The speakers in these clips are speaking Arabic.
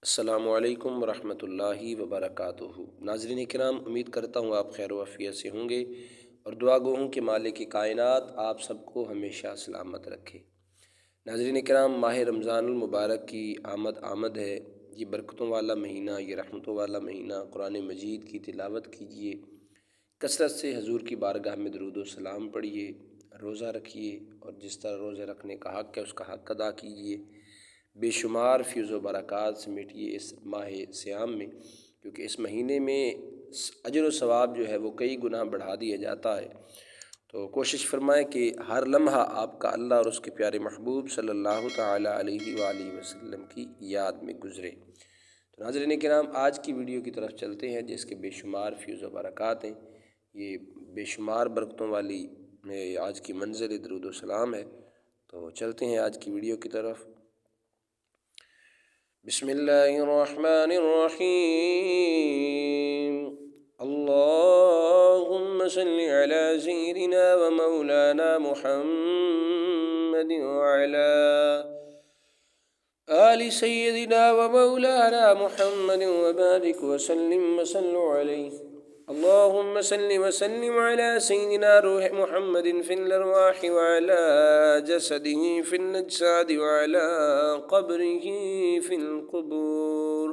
अस्सलामु अलैकुम वरहमतुल्लाहि वबरकातुहू। नाज़रीन किराम, उम्मीद करता हूँ आप खैर वाफ़ियत से होंगे और दुआ गो हूँ कि मालिक कायनात आप सबको हमेशा सलामत रखे। नाज़रीन किराम, माह रमज़ानुल मुबारक की आमद आमद है। ये बरकतों वाला महीना, ये रहमतों वाला महीना। कुरान मजीद की तिलावत कीजिए, कसरत से हजूर की बारगाह में दरूद व सलाम पढ़िए, रोज़ा रखिए और जिस तरह रोज़े रखने का हक़ है उसका हक़ अदा कीजिए। बेशुमार फ़्यूज़ व बरक़ात समेटिए इस माह सियाम में, क्योंकि इस महीने में अजर व सवाब जो है वो कई गुना बढ़ा दिया जाता है। तो कोशिश फरमाएँ कि हर लम्हा आपका अल्लाह और उसके प्यारे महबूब सल्लल्लाहु तआला अलैहि वसल्लम की याद में गुज़रे। तो नाज़रीन किराम, आज की वीडियो की तरफ चलते हैं जिसके बेशुमार फ़्यूज़ व बरक़ात हैं। ये बेशुमार बरकतों वाली आज की मंज़िल दरूद व सलाम है। तो चलते हैं आज की वीडियो की तरफ। बिस्मिल्लाहिर्रहमानिर्रहीम। अल्लाहुम्मा सल्लि अला सय्यिदिना व मौलाना मुहम्मदिन व अला आलि सय्यिदिना व मौलाना मुहम्मदिन व बारिक व सल्लिम व सल्लु अलैहि। अल्लाहुम्मा सल्लि व सल्लिम अला सय्यिदिना रूह मुहम्मदिन फिल अरवाहि व अला जसदिही फिन अज्सादि व अला क़ब्रिही फिल क़ुबूर।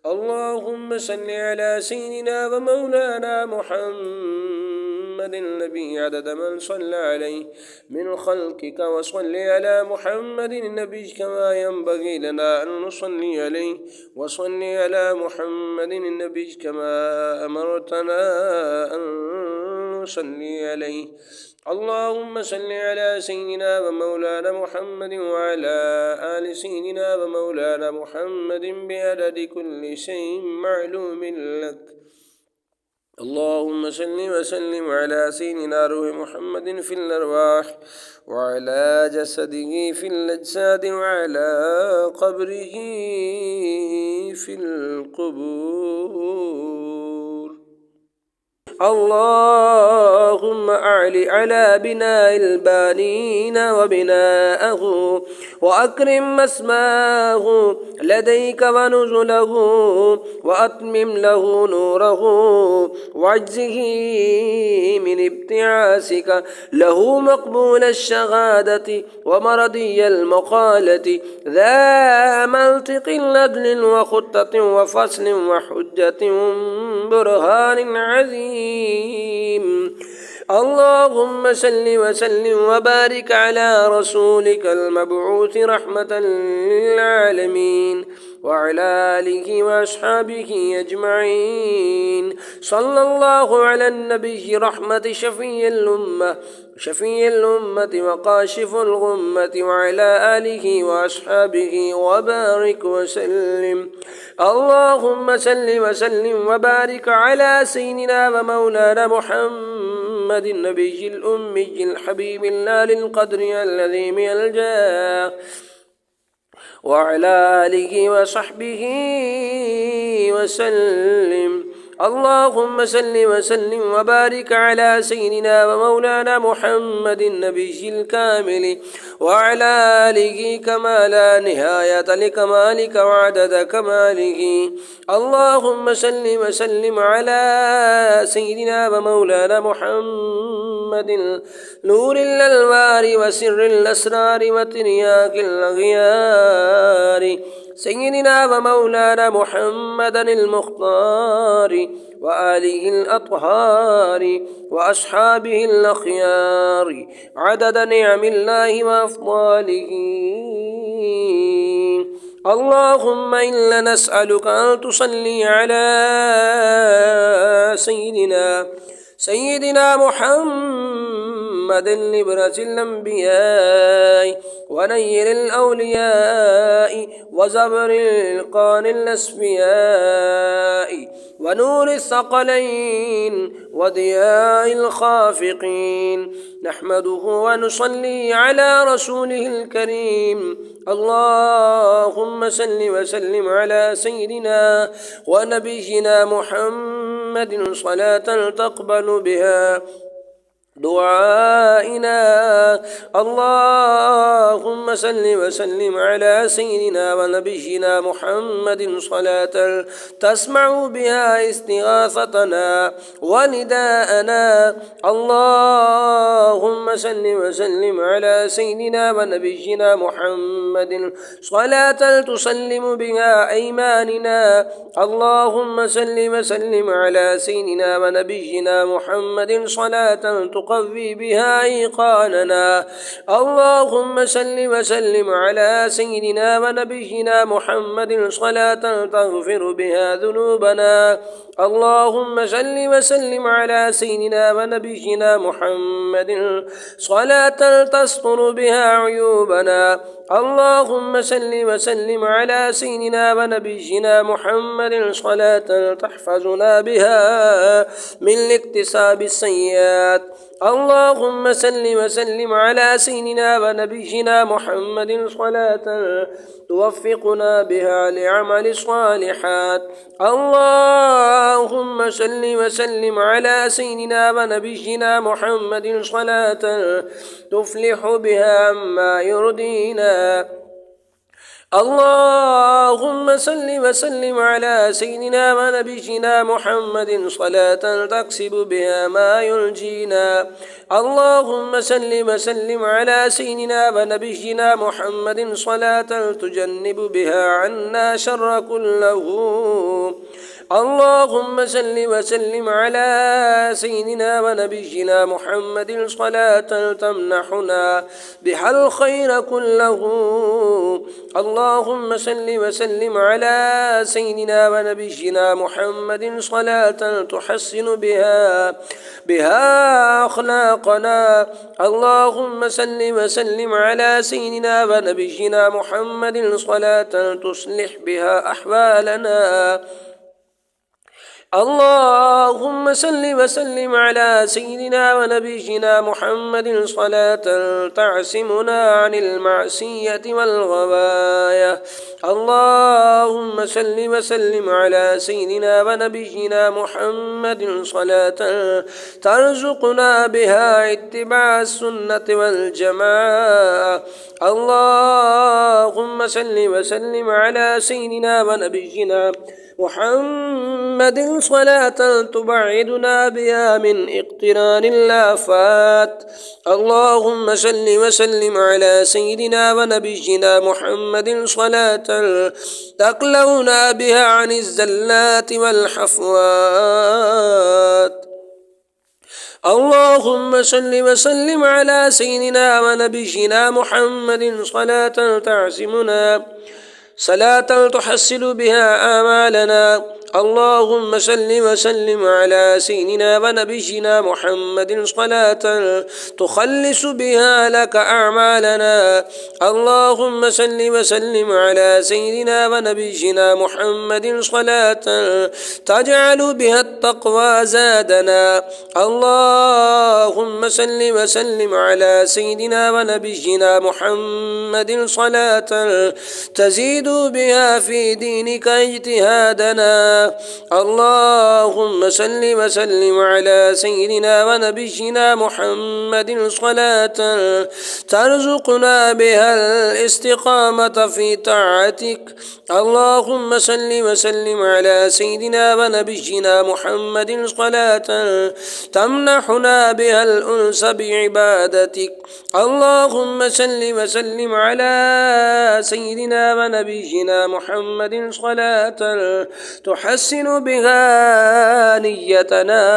अल्लाहुम्मा सल्लि अला सय्यिदिना व मौलाना मुहम्मदिन नबी अदद मन सल्ला अलैहि मिन ख़ल्क़िका व सल्लि अला मुहम्मदिन नबी कमा यंबग़ी लना अन नुसल्ली अलैहि व सल्लि अला मुहम्मदिन नबी कमा अमरतना अन नुसल्ली अलैहि। अल्लाहुम्मा सल्लि अला सय्यिदिना व मौलाना मुहम्मदिन व अला आलि सय्यिदिना व मौलाना मुहम्मदिन बिअददि कुल्लि शैइन मअलूमिन लक। अल्लाहुम्मा सल्लि व सल्लिम अला सय्यिदिना रूह मुहम्मदिन फिल अरवाह व अला जसदिही फिल अज्सादि व अला क़ब्रिही फिल क़ुबूर। अल्लाहुम्मा अअलि अला बिनाइल बानीन व बिनाअहु व अक्रिम मस्माहु लदैका व नुज़ुलहु व अत्मिम लहु नूरहु वअज्ज़िही मिन इब्तिआसिका लहु मक़बूल अश-शहादति व मरदिय अल-मक़ालति ज़ा मंतिक़िन अदलिन व ख़ुत्ततिन व फ़स्लिन व हुज्जतिन बुरहानिन अज़ीम। अल्लाहुम्मा सल्लि व सल्लिम व बारिक अला रसूलिकल मबऊस रहमतल लिल आलमीन व अला आलिहि व अस्हाबिहि अजमईन। सल्लल्लाहु अला नबी रहमति शफ़ीइल उम्मति व काशिफ़ुल गुम्मति व अला आलिहि व अस्हाबिहि व बारिक व सल्लिम। अल्लाहुम्मा सल्लि व सल्लिम व बारिक अला सय्यिदिना व मौलाना मुहम्मदिन नबिय्यिल उम्मिय्यिल हबीबिल आलिल क़द्रि अल्लज़ी मिनल जाह व अला आलिहि व सहबिहि व सल्लिम। अल्लाहुम्मा सल्लि व सल्लिम व बारिक अला सय्यिदिना व मौलाना मुहम्मदिन नबिय्यिल कामिल व अला आलिहि कमा ला निहायत लिकमालिका व अदद कमालिहि। अल्लाहुम्मा सल्लि व सल्लिम अला सय्यिदिना व मौलाना मुहम्मदिन नूरिल अनवारि व सिर्रिल असरारि व तिर्याकिल अग़यारि सय्यिदिना व मौलाना मुहम्मदिनिल मुख़्तारि व आलिहिल अत्हारि व अस्हाबिहिल अख़यारि अदद निअमिल्लाहि व अफ़्ज़ालिहि। अल्लाहुम्मा इन्ना नस्अलुका अन तुसल्ली अला सय्यिदिना मुहम्मदिन लिब्रतिल अंबियाइ व नय्यिरिल औलियाइ व ज़बरिल क़ानिल अस्फ़ियाइ व नूरिस सक़लैन व दियाइल ख़ाफ़िक़ीन। नहमदुहु व नुसल्ली अला रसूलिहिल करीम। अल्लाहुम्मा सल्लि व सल्लिम अला सय्यिदिना व नबिय्यिना मुहम्मदिन सलातन तक़बलु बिहा دعائنا. اللهم صل وسلم على سيدنا ونبينا محمد صلاة تسمع بها استغاثتنا ونداءنا. اللهم صل وسلم على سيدنا ونبينا محمد صلاة تسلم بها أيماننا. اللهم صل وسلم على سيدنا ونبينا محمد صلاة تقوي بها أيقاننا. اللهم صل وسلم على سيدنا ونبينا محمد صلاة تغفر بها ذنوبنا. اللهم صل وسلم على سيدنا ونبينا محمد صلاة تستر بها عيوبنا. اللهم صل وسلم على سيدنا ونبينا محمد صلاة تحفظنا بها من الاكتساب السيئات. اللهم صل وسلم على سيدنا ونبينا محمد صلاة توفقنا بها لعمل الصالحات. اللهم صل وسلم على سيدنا ونبينا محمد صلاة تفلح بها عما يرضينا. اللهم صل وسلم على سيدنا ونبينا محمد صلاة تكسب بها ما ينجينا. اللهم صل وسلم على سيدنا ونبينا محمد صلاة تجنب بها عنا شر كله. اللهم صل وسلم على سيدنا ونبينا محمد صلاة تمنحنا بها الخير كله. اللهم صل وسلم على سيدنا ونبينا محمد صلاة تحسن بها أخلاقنا. اللهم صل وسلم على سيدنا ونبينا محمد صلاة تصلح بها أحوالنا. اللهم صل وسلم على سيدنا ونبينا محمد صلاة تعصمنا عن المعصية والغواية. اللهم صل وسلم على سيدنا ونبينا محمد صلاة ترزقنا بها اتباع السنة والجماعة. اللهم صل وسلم على سيدنا ونبينا محمد صلاة تبعدنا بها من اقتران الآفات. اللهم صل وسلم على سيدنا ونبينا محمد صلاة تقلعنا بها عن الزلات والحفوات. اللهم صل وسلم على سيدنا ونبينا محمد صلاة تعصمنا صلاة تحصل بها آمالنا. اللهم صل وسلم على سيدنا ونبينا محمد صلاة تخلص بها لك أعمالنا. اللهم صل وسلم على سيدنا ونبينا محمد صلاة تجعل بها التقوى زادنا. اللهم صل وسلم على سيدنا ونبينا محمد صلاة تزيد بها في دينك اجتهادنا. اللهم صل وسلم على سيدنا ونبينا محمد صلاة ترزقنا بها الاستقامة في طاعتك. اللهم صل وسلم على سيدنا ونبينا محمد صلاة تمنحنا بها الأنس بعبادتك. اللهم صل وسلم على سيدنا ونبينا محمد صلاة تحسن بها نيتنا.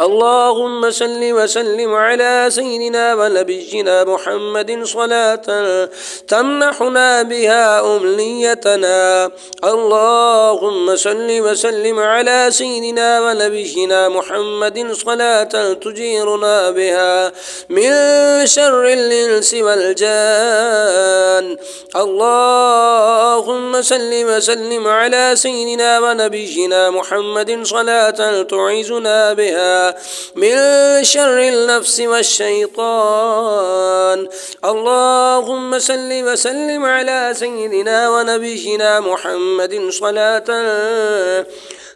اللهم صل وسلم على سيدنا ونبينا محمد صلاة تمنحنا بها أمنيتنا. اللهم صل وسلم على سيدنا ونبينا محمد صلاة تجيرنا بها من شر الإنس والجان. اللهم صل وسلم على سيدنا ونبينا محمد صلاة تعيذنا بها من شر النفس والشيطان. اللهم صل وسلم على سيدنا ونبينا محمد صلاة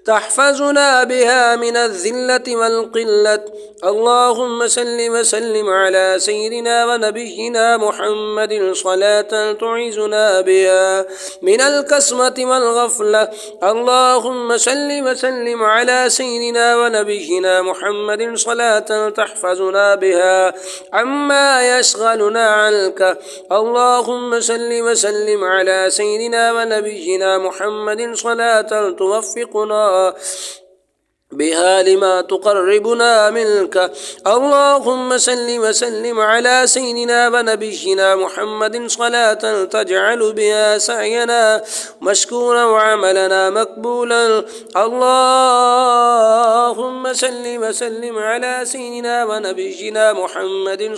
تحفظنا بها من الذلة والقلة. اللهم صل وسلم على سيدنا ونبينا محمد صلاة تعيذنا بها من الكسمة والغفلة. اللهم صل وسلم على سيدنا ونبينا محمد صلاة تحفظنا بها عما يشغلنا عنك. اللهم صل وسلم على سيدنا ونبينا محمد صلاة توفقنا بها لما تقربنا منك. اللهم صل وسلم على سيدنا ونبينا محمد صلاة تجعل بها سعينا مشكورا وعملنا مقبولا. اللهم صل وسلم على سيدنا ونبينا محمد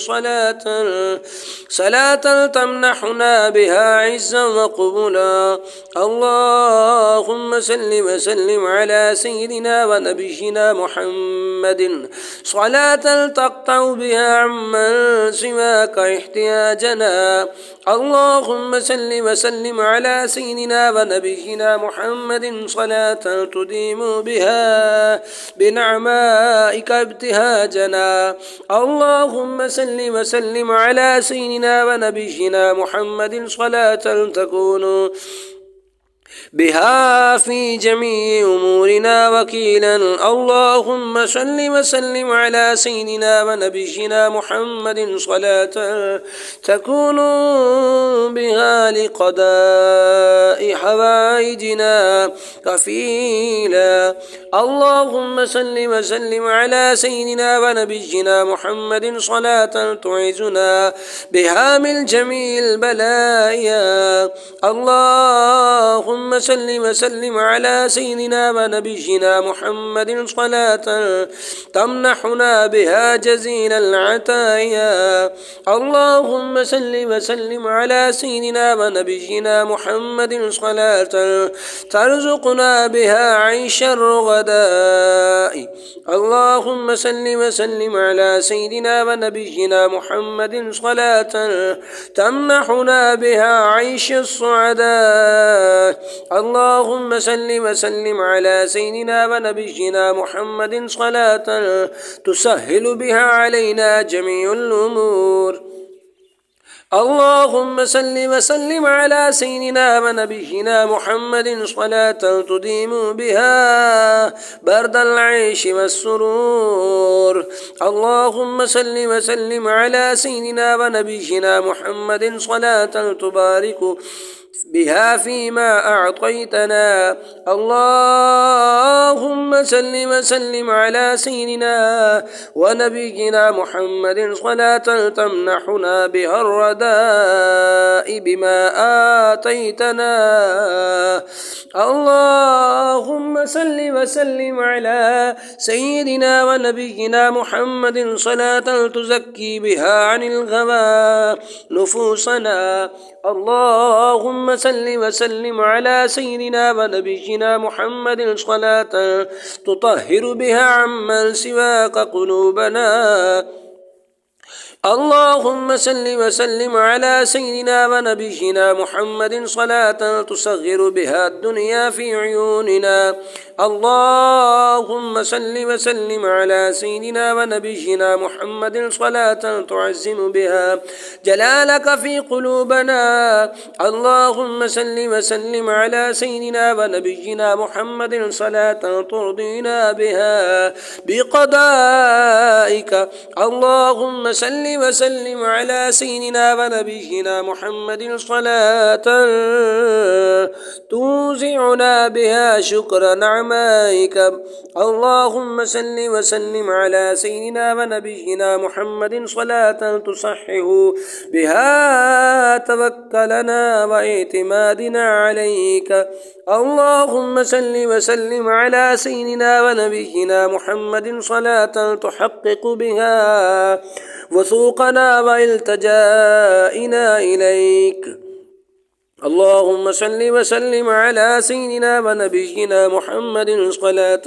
صلاة تمنحنا بها عزا وقبولا. اللهم صل وسلم على سيدنا ونبينا محمد صلاة تقطع بها عمن سواك احتياجنا. اللهم صل وسلم على سيدنا ونبينا محمد صلاة تديم بها بنعمائك ابتهاجنا. اللهم صل وسلم على سيدنا ونبينا محمد صلاة تكون بها في جميع أمورنا وكيلا. اللهم صل وسلم على سيدنا ونبينا محمد صلاة تكون بها لقضاء حوائجنا كفيلا. اللهم صل وسلم على سيدنا ونبينا محمد صلاة تعيذنا بها من جميع البلايا. اللهم صل وسلم على سيدنا ونبينا محمد صلاة تمنحنا بها جزيل العطايا. اللهم صل وسلم على سيدنا ونبينا محمد صلاة ترزقنا بها عيش الرغداء. اللهم صل وسلم على سيدنا ونبينا محمد صلاة تمنحنا بها عيش السعداء. اللهم صل وسلم على سيدنا ونبينا محمد صلاة تسهل بها علينا جميع الأمور. اللهم صل وسلم على سيدنا ونبينا محمد صلاة تديم بها برد العيش والسرور. اللهم صل وسلم على سيدنا ونبينا محمد صلاة تبارك بها فيما أعطيتنا. اللهم صل وسلم على سيدنا ونبينا محمد صلاة تمنحنا بها الرداء بما آتيتنا. اللهم صل وسلم على سيدنا ونبينا محمد صلاة تزكي بها عن الغوى نفوسنا. اللهم صل وسلم على سيدنا ونبينا محمد صلاة تطهر بها عمن سواك قلوبنا. اللهم صل وسلم على سيدنا ونبينا محمد صلاة تصغر بها الدنيا في عيوننا. اللهم صل وسلم على سيدنا ونبينا محمد صلاة تعزم بها جلالك في قلوبنا. اللهم صل وسلم على سيدنا ونبينا محمد صلاة ترضينا بها بقضائك. اللهم صل وسلم على سيدنا ونبينا محمد صلاة توزعنا بها شكر نعمائك. اللهم صل وسلم على سيدنا ونبينا محمد صلاة تصحح بها توكلنا واعتمادنا عليك. اللهم صل وسلم على سيدنا ونبينا محمد صلاة تحقق بها وثوقنا والتجائنا إليك. اللهم صل وسلم على سيدنا ونبينا محمد صلاة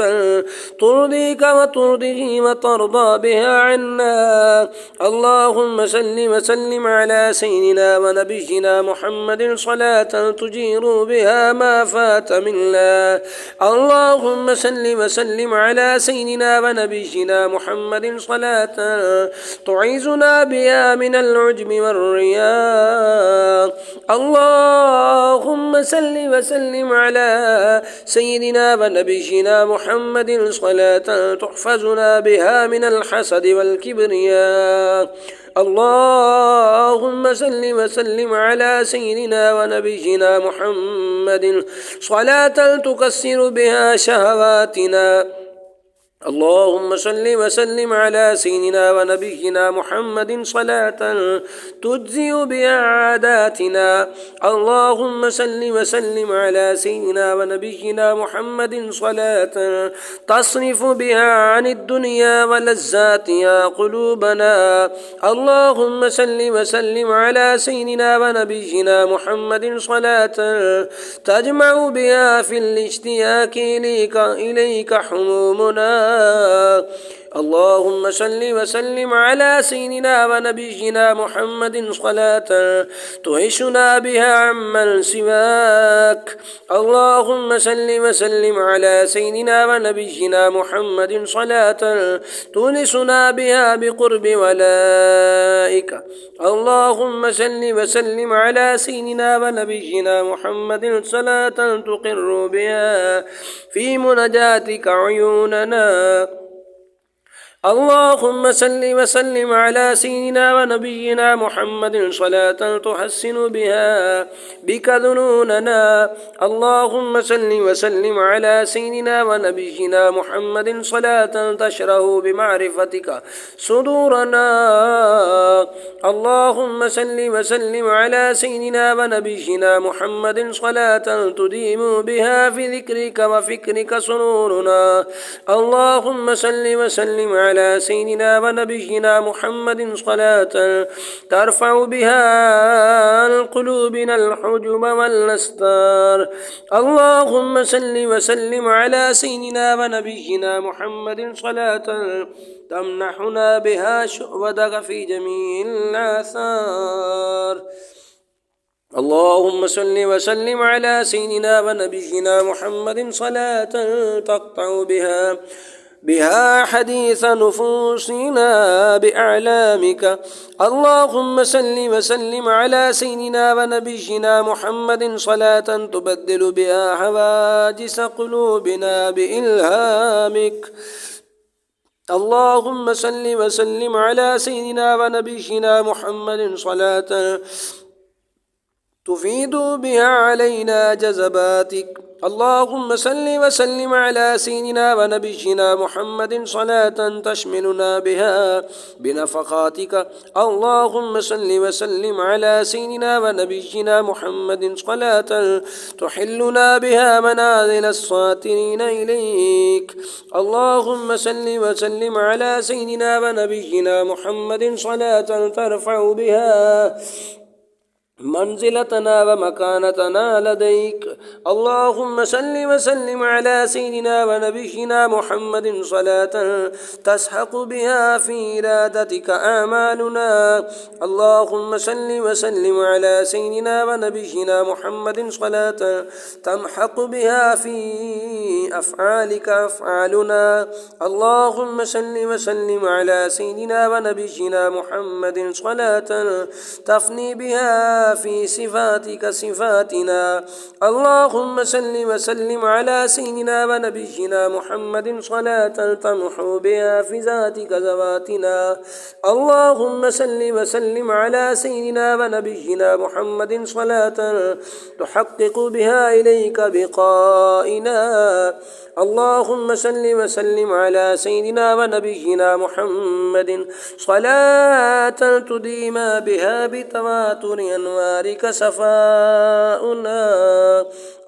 ترضيك وترضيه وترضى بها عنا. اللهم صل وسلم على سيدنا ونبينا محمد صلاة تجير بها ما فات منا. اللهم صل وسلم على سيدنا ونبينا محمد صلاة تعيذنا بها من العجب والرياء. اللهم صل وسلم على سيدنا ونبينا محمد صلاة تحفظنا بها من الحسد والكبرياء. اللهم صل وسلم على سيدنا ونبينا محمد صلاة تكسر بها شهواتنا. اللهم صل وسلم على سيدنا ونبينا محمد صلاة تجزي بها عاداتنا. اللهم صل وسلم على سيدنا ونبينا محمد صلاة تصرف بها عن الدنيا ولذاتها قلوبنا. اللهم صل وسلم على سيدنا ونبينا محمد صلاة تجمع بها في الاشتياق إليك حمومنا. اللهم صل وسلم على سيدنا ونبينا محمد صلاة تهشنا بها عمن سواك. اللهم صل وسلم على سيدنا ونبينا محمد صلاة تونسنا بها بقرب ولائك. اللهم صل وسلم على سيدنا ونبينا محمد صلاة تقر بها في مناجاتك عيوننا. اللهم صل وسلم على سيدنا ونبينا محمد صلاة تحسن بها بك ذنوننا. اللهم صل وسلم على سيدنا ونبينا محمد صلاة تشره بمعرفتك صدورنا. اللهم صل وسلم على سيدنا ونبينا محمد صلاة تديم بها في ذكرك وفكرك سرورنا. اللهم صل وسلم على سيدنا ونبينا محمد صلاة ترفع بها عن قلوبنا الحجب والأستار. اللهم صل وسلم على سيدنا ونبينا محمد صلاة تمنحنا بها شهوتك في جميع الآثار. اللهم صل وسلم على سيدنا ونبينا محمد صلاة تقطع بها حديث نفوسنا بأعلامك. اللهم صل وسلم على سيدنا ونبينا محمد صلاة تبدل بها حواجز قلوبنا بإلهامك. اللهم صل وسلم على سيدنا ونبينا محمد صلاة تفيد بها علينا جذباتك. اللهم صل وسلم على سيدنا ونبينا محمد صلاة تشملنا بها بنفقاتك. اللهم صل وسلم على سيدنا ونبينا محمد صلاة تحلنا بها منازل الصاترين إليك. اللهم صل وسلم على سيدنا ونبينا محمد صلاة ترفع بها منزلتنا ومكانتنا لديك. اللهم صل وسلم على سيدنا ونبينا محمد صلاة تسحق بها في إرادتك آمالنا. اللهم صل وسلم على سيدنا ونبينا محمد صلاة تمحق بها في أفعالك أفعالنا. اللهم صل وسلم على سيدنا ونبينا محمد صلاة تفني بها في صفاتك صفاتنا. اللهم صل وسلم على سيدنا ونبينا محمد صلاة تمحو بها في ذاتك ذواتنا. اللهم صل وسلم على سيدنا ونبينا محمد صلاة تحقق بها إليك بقائنا. اللهم صل وسلم على سيدنا ونبينا محمد صلاة تديم بها بتواتر أعمارك صفاؤنا.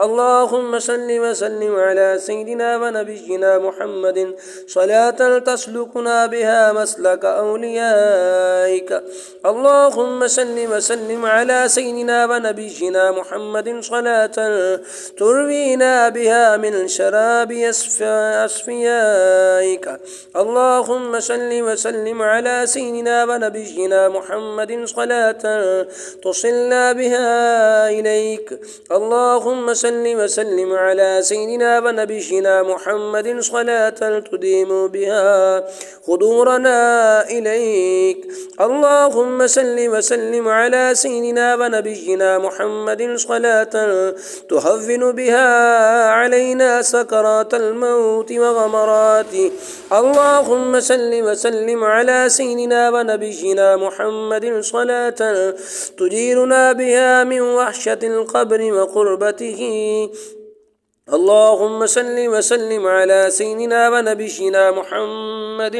اللهم صل وسلم على سيدنا ونبينا محمد صلاة تسلكنا بها مسلك أوليائك. اللهم صل وسلم على سيدنا ونبينا محمد صلاة تروينا بها من شراب أصفيائك. اللهم صل وسلم على سيدنا ونبينا محمد صلاة تصلنا بها إليك. اللهم صل وسلم على سيدنا ونبينا محمد صلاة تديم بها خضورنا إليك. اللهم صل وسلم على سيدنا ونبينا محمد صلاة تهون بها علينا سكرات الموت وغمراته. اللهم صل وسلم على سيدنا ونبينا محمد صلاة تجيرنا بها من وحشة القبر وقربته. اللهم صل وسلم على سيدنا ونبينا محمد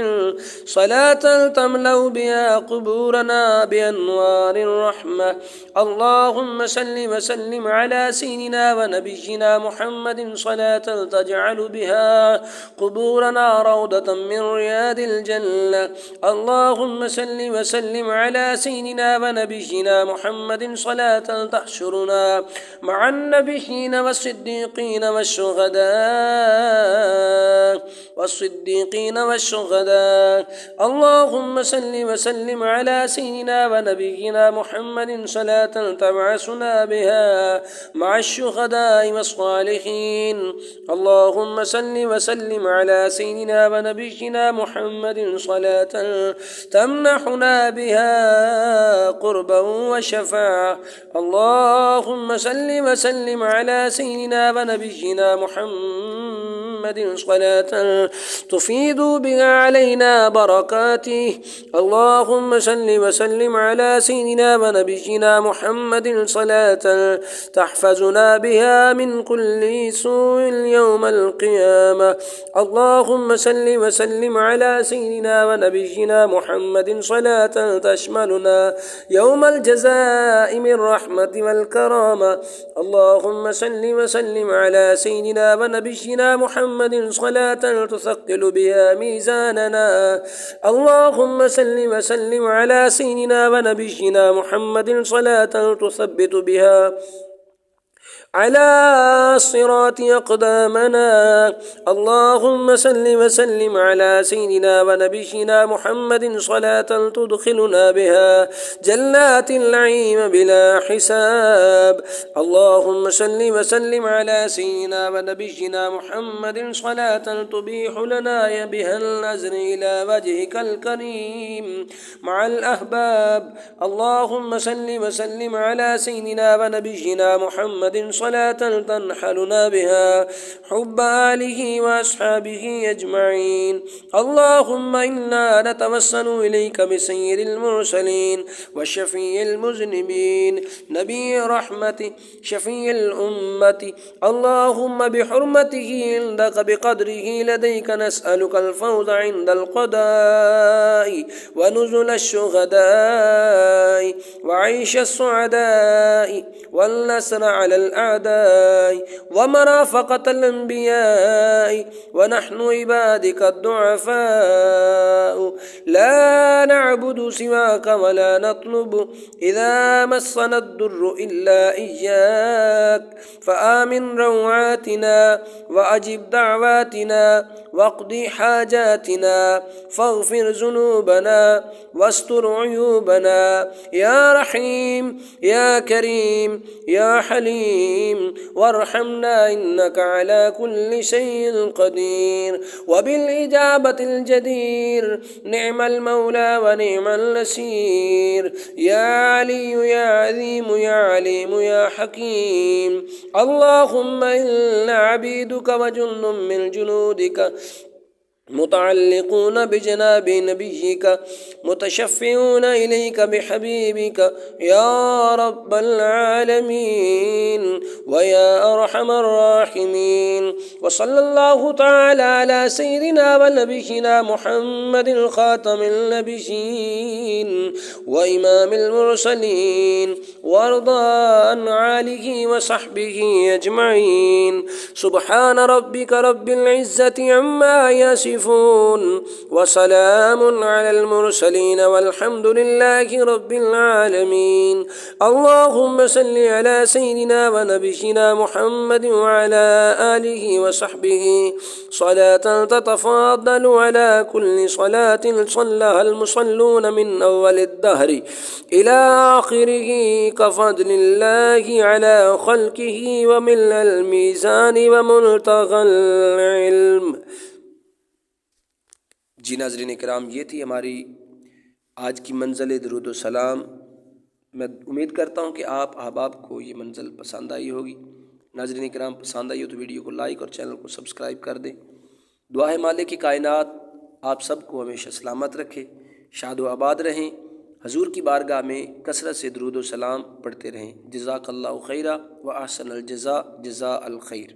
صلاة تملأ بها قبورنا بأنوار الرحمة. اللهم صل وسلم على سيدنا ونبينا محمد صلاة تجعل بها قبورنا روضة من رياض الجنة. اللهم صل وسلم على سيدنا ونبينا محمد صلاة تحشرنا مع النبيين والصديقين والشهداء. اللهم صل وسلم على سيدنا ونبينا محمد صلاة تبعثنا بها مع الشهداء والصالحين. اللهم صل وسلم على سيدنا ونبينا محمد صلاة تمنحنا بها قربا وشفاعة. اللهم صل وسلم على سيدنا ونبينا محمد صلاة تفيض بها علينا بركاته. اللهم صل وسلم على سيدنا ونبينا محمد صلاة تحفظنا بها من كل سوء يوم القيامة. اللهم صل وسلم على سيدنا ونبينا محمد صلاة تشملنا يوم الجزاء من رحمة والكرامة. اللهم صل وسلم على سيدنا ونبينا محمد صلاة تثقل بها ميزاننا. اللهم صل وسلم على سيدنا ونبينا محمد صلاة تثبت بها على الصراط أقدامنا. اللهم صل وسلم على سيدنا ونبينا محمد صلاة تدخلنا بها جنات النعيم بلا حساب. اللهم صل وسلم على سيدنا ونبينا محمد صلاة تبيح لنا بها النظر إلى وجهك الكريم مع الأحباب. اللهم صل وسلم على سيدنا ونبينا محمد صلاة تنحلنا بها حب آله وأصحابه أجمعين. اللهم إنا نتوسل إليك بسيد المرسلين وشفيع المذنبين نبي رحمة شفيع الأمة. اللهم بحرمته عندك بقدره لديك نسألك الفوز عند القضاء ونزل الشهداء وعيش السعداء والنصر على الأعداء ومرافقة الأنبياء ونحن عبادك الضعفاء لا نعبد سواك ولا نطلب إذا مسنا الضر إلا إياك. فآمن روعاتنا وأجب دعواتنا واقضي حاجاتنا فاغفر ذنوبنا واستر عيوبنا يا رحيم يا كريم يا حليم وارحمنا إنك على كل شيء قدير وبالإجابة الجدير. نعم المولى ونعم النصير. يا علي يا عظيم يا عليم يا حكيم. اللهم إنا عبيدك وجند من جنودك متعلقون بجناب نبيك متشفعون إليك بحبيبك يا رب العالمين ويا أرحم الراحمين. وصلى الله تعالى على سيدنا ونبينا محمد خاتم النبيين وإمام المرسلين वारदा अन आलिहि व सहबिहि अजमईन। सुब्हान रब्बिका रब्बिल इज्जति अम्मा यसिफून व सलामुन अलल मुरसलीन वल्हम्दुलिल्लाहि रब्बिल आलमीन। अल्लाहुम्मा सल्लि अला सय्यिदिना व नबिय्यिना मुहम्मद व अला आलिहि व सहबिहि सलातन ततफादलु अला कुल्लि सलातिन सल्लहल मुसल्लून मिन अव्वलिद दहरि इला आखिरिहि कफदलिल्लाहि अला खल्किहि व मिनल मीज़ानि व मुल्तक़ल इल्म। जी नाज़रीन किराम, ये थी हमारी आज की मंज़िल दुरूद सलाम। मैं उम्मीद करता हूँ कि आप अहबाब को ये मंज़िल पसंद आई होगी। नाज़रीन किराम, पसंद आई हो तो वीडियो को लाइक और चैनल को सब्सक्राइब कर दें। दुआ है मालिक की कायनात आप सबको हमेशा सलामत रखे, शाद व आबाद रहें, हजूर की बारगाह में कसरत से दुरूद व सलाम पढ़ते रहें। जज़ाकल्लाहु खैरा व अहसनल जज़ा जज़ा अल खैर।